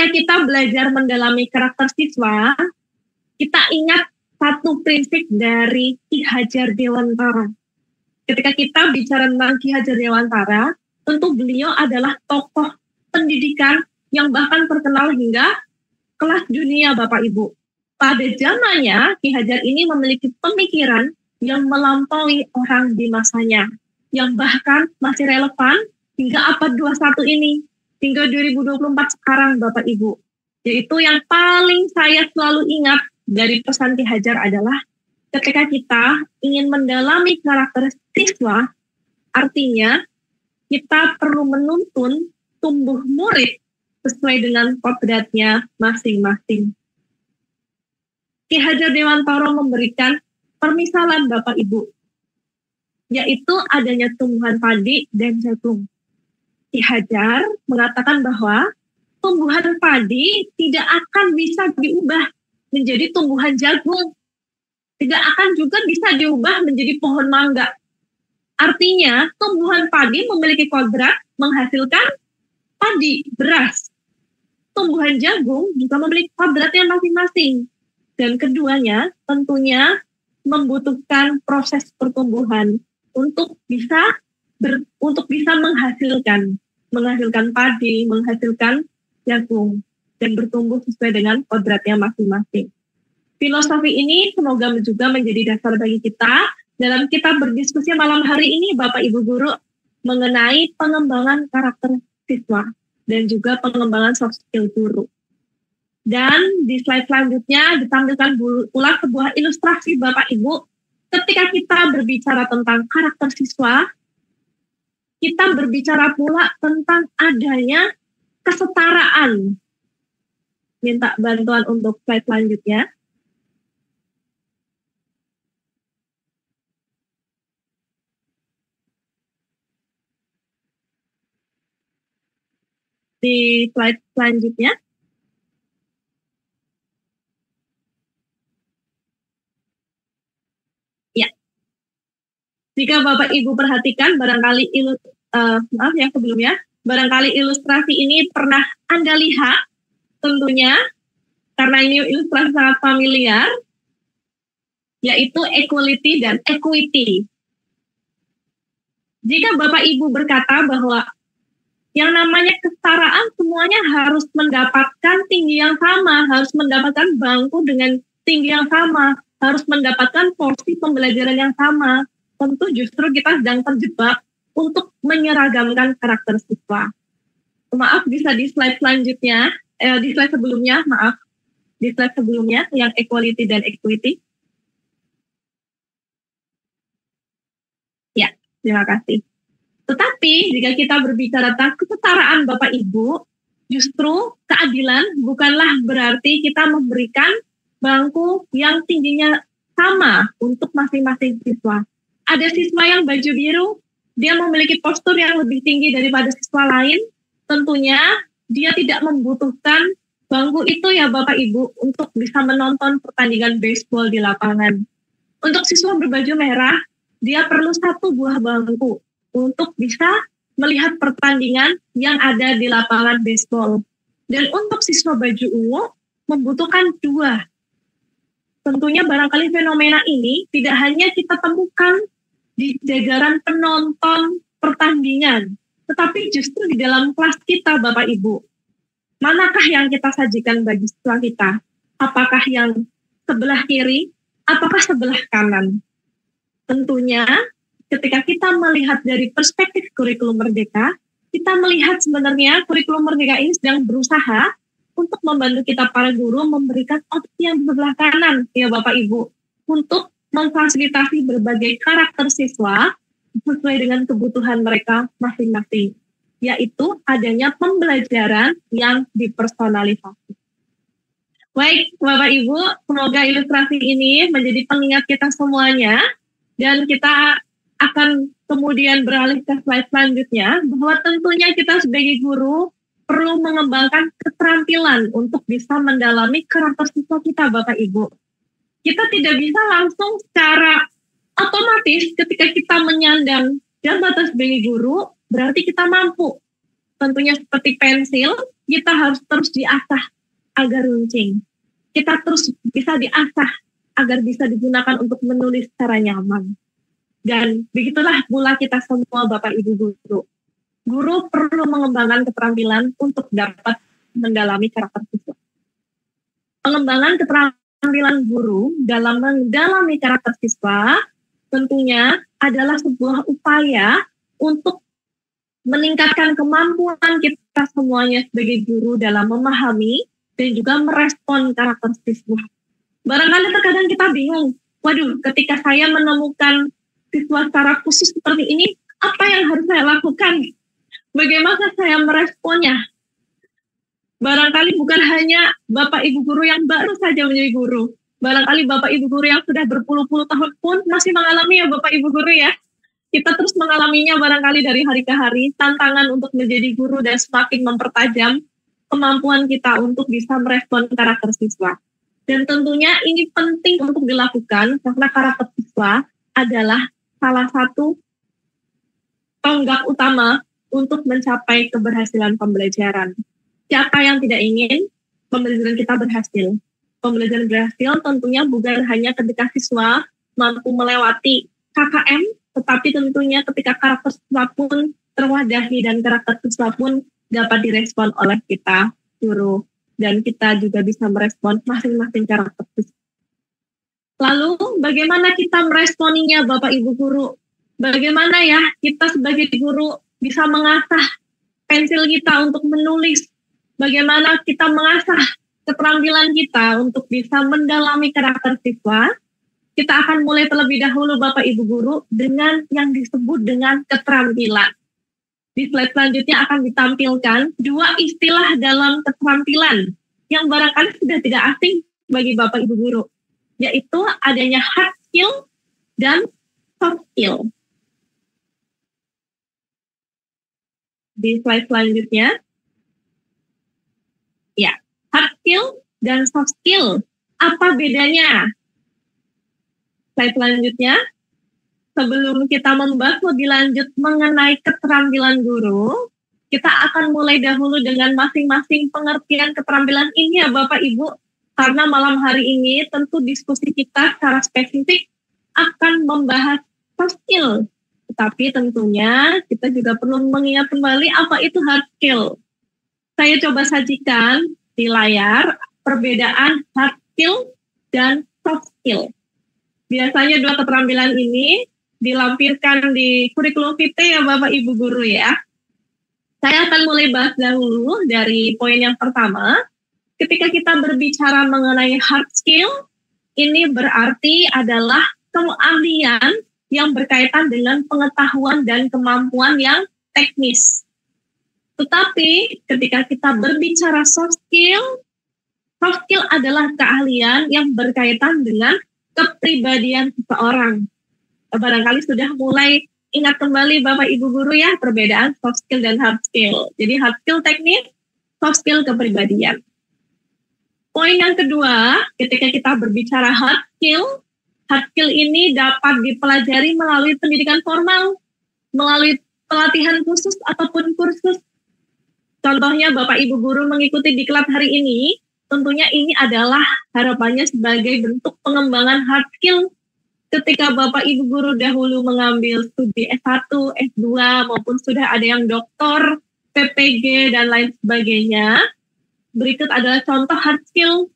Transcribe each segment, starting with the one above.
ketika kita belajar mendalami karakter siswa, kita ingat satu prinsip dari Ki Hajar Dewantara. Ketika kita bicara tentang Ki Hajar Dewantara, tentu beliau adalah tokoh pendidikan yang bahkan terkenal hingga kelas dunia, Bapak Ibu. Pada zamannya, Ki Hajar ini memiliki pemikiran yang melampaui orang di masanya, yang bahkan masih relevan hingga abad 21 ini, hingga 2024 sekarang, Bapak Ibu. Yaitu yang paling saya selalu ingat dari pesan Ki Hajar adalah ketika kita ingin mendalami karakter siswa, artinya kita perlu menuntun tumbuh murid sesuai dengan kodratnya masing-masing. Ki Hajar Dewantara memberikan permisalan Bapak Ibu, yaitu adanya tumbuhan padi dan jagung. Ki Hajar mengatakan bahwa tumbuhan padi tidak akan bisa diubah menjadi tumbuhan jagung, tidak akan juga bisa diubah menjadi pohon mangga. Artinya, tumbuhan padi memiliki kodrat menghasilkan padi, beras. Tumbuhan jagung juga memiliki kodratnya masing-masing. Dan keduanya tentunya membutuhkan proses pertumbuhan untuk bisa menghasilkan padi, menghasilkan jagung, dan bertumbuh sesuai dengan kodratnya masing-masing. Filosofi ini semoga juga menjadi dasar bagi kita dalam kita berdiskusi malam hari ini, Bapak Ibu Guru, mengenai pengembangan karakter siswa dan juga pengembangan soft skill guru. Dan di slide selanjutnya ditampilkan pula sebuah ilustrasi Bapak Ibu. Ketika kita berbicara tentang karakter siswa, kita berbicara pula tentang adanya kesetaraan. Minta bantuan untuk slide selanjutnya. Di slide selanjutnya. Ya. Jika Bapak Ibu perhatikan, barangkali barangkali ilustrasi ini pernah Anda lihat, tentunya karena ini ilustrasi sangat familiar, yaitu equality dan equity. Jika Bapak Ibu berkata bahwa yang namanya kesetaraan semuanya harus mendapatkan tinggi yang sama, harus mendapatkan bangku dengan tinggi yang sama, harus mendapatkan porsi pembelajaran yang sama. Tentu justru kita sedang terjebak untuk menyeragamkan karakter siswa. Maaf, bisa di slide selanjutnya, di slide sebelumnya, di slide sebelumnya yang equality dan equity. Ya, terima kasih. Tetapi jika kita berbicara tentang kesetaraan Bapak Ibu, justru keadilan bukanlah berarti kita memberikan bangku yang tingginya sama untuk masing-masing siswa. Ada siswa yang baju biru, dia memiliki postur yang lebih tinggi daripada siswa lain, tentunya dia tidak membutuhkan bangku itu ya Bapak Ibu untuk bisa menonton pertandingan baseball di lapangan. Untuk siswa berbaju merah, dia perlu satu buah bangku untuk bisa melihat pertandingan yang ada di lapangan baseball. Dan untuk siswa baju ungu membutuhkan dua. Tentunya barangkali fenomena ini tidak hanya kita temukan di jajaran penonton pertandingan, tetapi justru di dalam kelas kita Bapak Ibu. Manakah yang kita sajikan bagi siswa kita? Apakah yang sebelah kiri ataukah sebelah kanan? Tentunya ketika kita melihat dari perspektif kurikulum merdeka, kita melihat sebenarnya kurikulum merdeka ini sedang berusaha untuk membantu kita para guru memberikan opsi yang di sebelah kanan, ya Bapak Ibu, untuk memfasilitasi berbagai karakter siswa sesuai dengan kebutuhan mereka masing-masing, yaitu adanya pembelajaran yang dipersonalisasi. Baik, Bapak Ibu, semoga ilustrasi ini menjadi pengingat kita semuanya, dan kita akan kemudian beralih ke slide selanjutnya, bahwa tentunya kita sebagai guru perlu mengembangkan keterampilan untuk bisa mendalami karakter siswa kita, Bapak Ibu. Kita tidak bisa langsung secara otomatis ketika kita menyandang jabatan sebagai guru, berarti kita mampu. tentunya seperti pensil, kita harus terus diasah agar runcing. Kita terus bisa diasah agar bisa digunakan untuk menulis secara nyaman. Dan begitulah pula kita semua Bapak Ibu Guru. Guru perlu mengembangkan keterampilan untuk dapat mendalami karakter siswa. Pengembangan keterampilan guru dalam mendalami karakter siswa tentunya adalah sebuah upaya untuk meningkatkan kemampuan kita semuanya sebagai guru dalam memahami dan juga merespon karakter siswa. Barangkali terkadang kita bingung, waduh ketika saya menemukan siswa secara khusus seperti ini, apa yang harus saya lakukan? Bagaimana saya meresponnya? Barangkali bukan hanya Bapak Ibu Guru yang baru saja menjadi guru. Barangkali Bapak Ibu Guru yang sudah berpuluh-puluh tahun pun masih mengalami ya Bapak Ibu Guru ya. Kita terus mengalaminya barangkali dari hari ke hari, tantangan untuk menjadi guru dan semakin mempertajam kemampuan kita untuk bisa merespon karakter siswa. Dan tentunya ini penting untuk dilakukan karena karakter siswa adalah salah satu tonggak utama untuk mencapai keberhasilan pembelajaran. Siapa yang tidak ingin pembelajaran kita berhasil? Pembelajaran berhasil tentunya bukan hanya ketika siswa mampu melewati KKM, tetapi tentunya ketika karakter siswa pun terwadahi dan karakter siswa pun dapat direspon oleh kita, guru. Dan kita juga bisa merespon masing-masing karakter siswa. Lalu bagaimana kita meresponinya Bapak Ibu Guru? Bagaimana ya kita sebagai guru bisa mengasah pensil kita untuk menulis? Bagaimana kita mengasah keterampilan kita untuk bisa mendalami karakter siswa? Kita akan mulai terlebih dahulu Bapak Ibu Guru dengan yang disebut dengan keterampilan. Di slide selanjutnya akan ditampilkan dua istilah dalam keterampilan yang barangkali sudah tidak asing bagi Bapak Ibu Guru, yaitu adanya hard skill dan soft skill. Di slide selanjutnya, ya, hard skill dan soft skill. Apa bedanya? Slide selanjutnya, sebelum kita membahas lebih lanjut mengenai keterampilan guru, kita akan mulai dahulu dengan masing-masing pengertian keterampilan ini ya Bapak Ibu, karena malam hari ini tentu diskusi kita secara spesifik akan membahas soft skill. Tetapi tentunya kita juga perlu mengingat kembali apa itu hard skill. Saya coba sajikan di layar perbedaan hard skill dan soft skill. Biasanya dua keterampilan ini dilampirkan di kurikulum vitae ya Bapak Ibu Guru ya. Saya akan mulai bahas dahulu dari poin yang pertama. Ketika kita berbicara mengenai hard skill, ini berarti adalah keahlian yang berkaitan dengan pengetahuan dan kemampuan yang teknis. Tetapi ketika kita berbicara soft skill adalah keahlian yang berkaitan dengan kepribadian seseorang. Barangkali sudah mulai ingat kembali Bapak Ibu Guru ya perbedaan soft skill dan hard skill. Jadi hard skill teknis, soft skill kepribadian. Poin yang kedua, ketika kita berbicara hard skill ini dapat dipelajari melalui pendidikan formal, melalui pelatihan khusus ataupun kursus. Contohnya Bapak Ibu Guru mengikuti diklat hari ini, tentunya ini adalah harapannya sebagai bentuk pengembangan hard skill. Ketika Bapak Ibu Guru dahulu mengambil studi S1, S2, maupun sudah ada yang doktor, PPG, dan lain sebagainya. Berikut adalah contoh hard skill.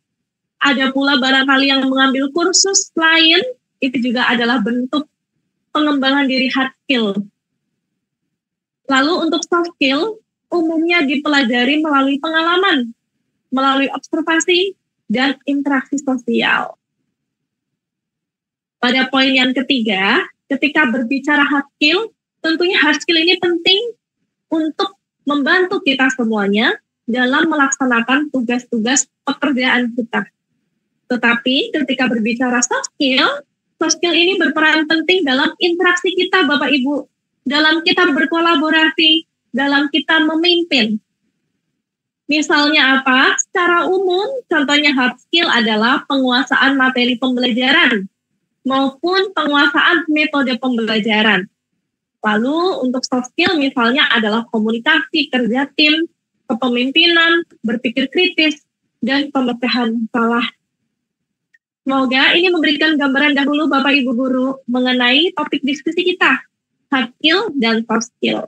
Ada pula barangkali yang mengambil kursus lain, itu juga adalah bentuk pengembangan diri hard skill. Lalu untuk soft skill, umumnya dipelajari melalui pengalaman, melalui observasi, dan interaksi sosial. Pada poin yang ketiga, ketika berbicara hard skill, tentunya hard skill ini penting untuk membantu kita semuanya dalam melaksanakan tugas-tugas pekerjaan kita. Tetapi ketika berbicara soft skill ini berperan penting dalam interaksi kita Bapak Ibu, dalam kita berkolaborasi, dalam kita memimpin. Misalnya apa? Secara umum, contohnya hard skill adalah penguasaan materi pembelajaran maupun penguasaan metode pembelajaran. Lalu untuk soft skill misalnya adalah komunikasi, kerja tim, kepemimpinan, berpikir kritis, dan pemecahan masalah. Semoga ini memberikan gambaran dahulu Bapak Ibu Guru mengenai topik diskusi kita, hard skill dan soft skill.